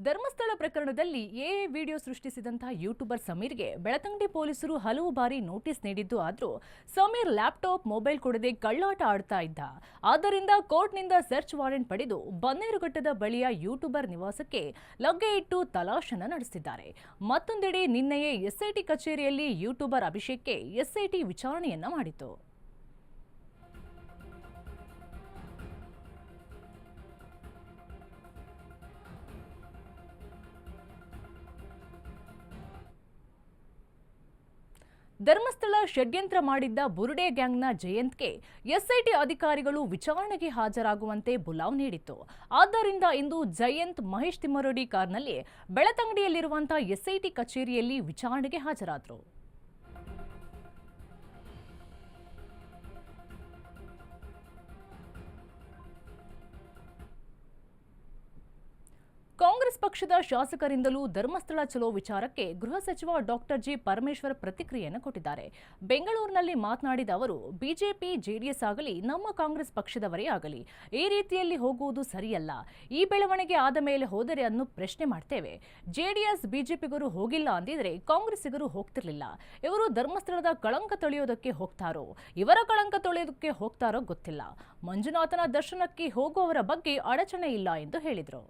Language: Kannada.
ಧರ್ಮಸ್ಥಳ ಪ್ರಕರಣದಲ್ಲಿ ಎಐ ವಿಡಿಯೋ ಸೃಷ್ಟಿಸಿದಂತಹ ಯೂಟ್ಯೂಬರ್ ಸಮೀರ್ಗೆ ಬೆಳತಂಗಡಿ ಪೊಲೀಸರು ಹಲವು ಬಾರಿ ನೋಟಿಸ್ ನೀಡಿದ್ದು ಆದರೂ ಸಮೀರ್ ಲ್ಯಾಪ್ಟಾಪ್ ಮೊಬೈಲ್ ಕೊಡದೆ ಕಳ್ಳಾಟ ಆಡ್ತಾ ಇದ್ದ. ಆದ್ದರಿಂದ ಕೋರ್ಟ್ನಿಂದ ಸರ್ಚ್ ವಾರೆಂಟ್ ಪಡೆದು ಬನ್ನೇರುಘಟ್ಟದ ಬಳಿಯ ಯೂಟ್ಯೂಬರ್ ನಿವಾಸಕ್ಕೆ ಲಗ್ಗೆ ಇಟ್ಟು ತಲಾಶನ ನಡೆಸಿದ್ದಾರೆ. ಮತ್ತೊಂದೆಡೆ ನಿನ್ನೆಯೇ ಎಸ್ಐಟಿ ಕಚೇರಿಯಲ್ಲಿ ಯೂಟ್ಯೂಬರ್ ಅಭಿಷೇಕ್ಗೆ ಎಸ್ಐಟಿ ವಿಚಾರಣೆಯನ್ನ ಮಾಡಿತು. ಧರ್ಮಸ್ಥಳ ಷಡ್ಯಂತ್ರ ಮಾಡಿದ್ದ ಬುರುಡೆ ಗ್ಯಾಂಗ್ನ ಜಯಂತ್ಗೆ ಎಸ್ಐಟಿ ಅಧಿಕಾರಿಗಳು ವಿಚಾರಣೆಗೆ ಹಾಜರಾಗುವಂತೆ ಬುಲಾವ್ ನೀಡಿತ್ತು. ಆದ್ದರಿಂದ ಇಂದು ಜಯಂತ್ ಮಹೇಶ್ ತಿಮ್ಮರೋಡಿ ಕಾರ್ನಲ್ಲಿ ಬೆಳತಂಗಡಿಯಲ್ಲಿರುವಂತಹ ಎಸ್ಐಟಿ ಕಚೇರಿಯಲ್ಲಿ ವಿಚಾರಣೆಗೆ ಹಾಜರಾದರು. ಕಾಂಗ್ರೆಸ್ ಪಕ್ಷದ ಶಾಸಕರಿಂದಲೂ ಧರ್ಮಸ್ಥಳ ಚಲೋ ವಿಚಾರಕ್ಕೆ ಗೃಹ ಸಚಿವ ಡಾಕ್ಟರ್ ಜಿ ಪರಮೇಶ್ವರ್ ಪ್ರತಿಕ್ರಿಯೆಯನ್ನು ಕೊಟ್ಟಿದ್ದಾರೆ. ಬೆಂಗಳೂರಿನಲ್ಲಿ ಮಾತನಾಡಿದ ಅವರು, ಬಿಜೆಪಿ ಜೆಡಿಎಸ್ ಆಗಲಿ ನಮ್ಮ ಕಾಂಗ್ರೆಸ್ ಪಕ್ಷದವರೇ ಆಗಲಿ ಈ ರೀತಿಯಲ್ಲಿ ಹೋಗುವುದು ಸರಿಯಲ್ಲ. ಈ ಬೆಳವಣಿಗೆ ಆದ ಮೇಲೆ ಹೋದರೆ ಅನ್ನು ಪ್ರಶ್ನೆ ಮಾಡ್ತೇವೆ. ಜೆಡಿಎಸ್ ಬಿಜೆಪಿಗರು ಹೋಗಿಲ್ಲ ಅಂದಿದ್ರೆ ಕಾಂಗ್ರೆಸ್ಸಿಗರು ಹೋಗ್ತಿರ್ಲಿಲ್ಲ. ಇವರು ಧರ್ಮಸ್ಥಳದ ಕಳಂಕ ತೊಳೆಯೋದಕ್ಕೆ ಹೋಗ್ತಾರೋ ಇವರ ಕಳಂಕ ತೊಳೆಯೋದಕ್ಕೆ ಹೋಗ್ತಾರೋ ಗೊತ್ತಿಲ್ಲ. ಮಂಜುನಾಥನ ದರ್ಶನಕ್ಕೆ ಹೋಗುವವರ ಬಗ್ಗೆ ಅಡಚಣೆ ಇಲ್ಲ ಎಂದು ಹೇಳಿದರು.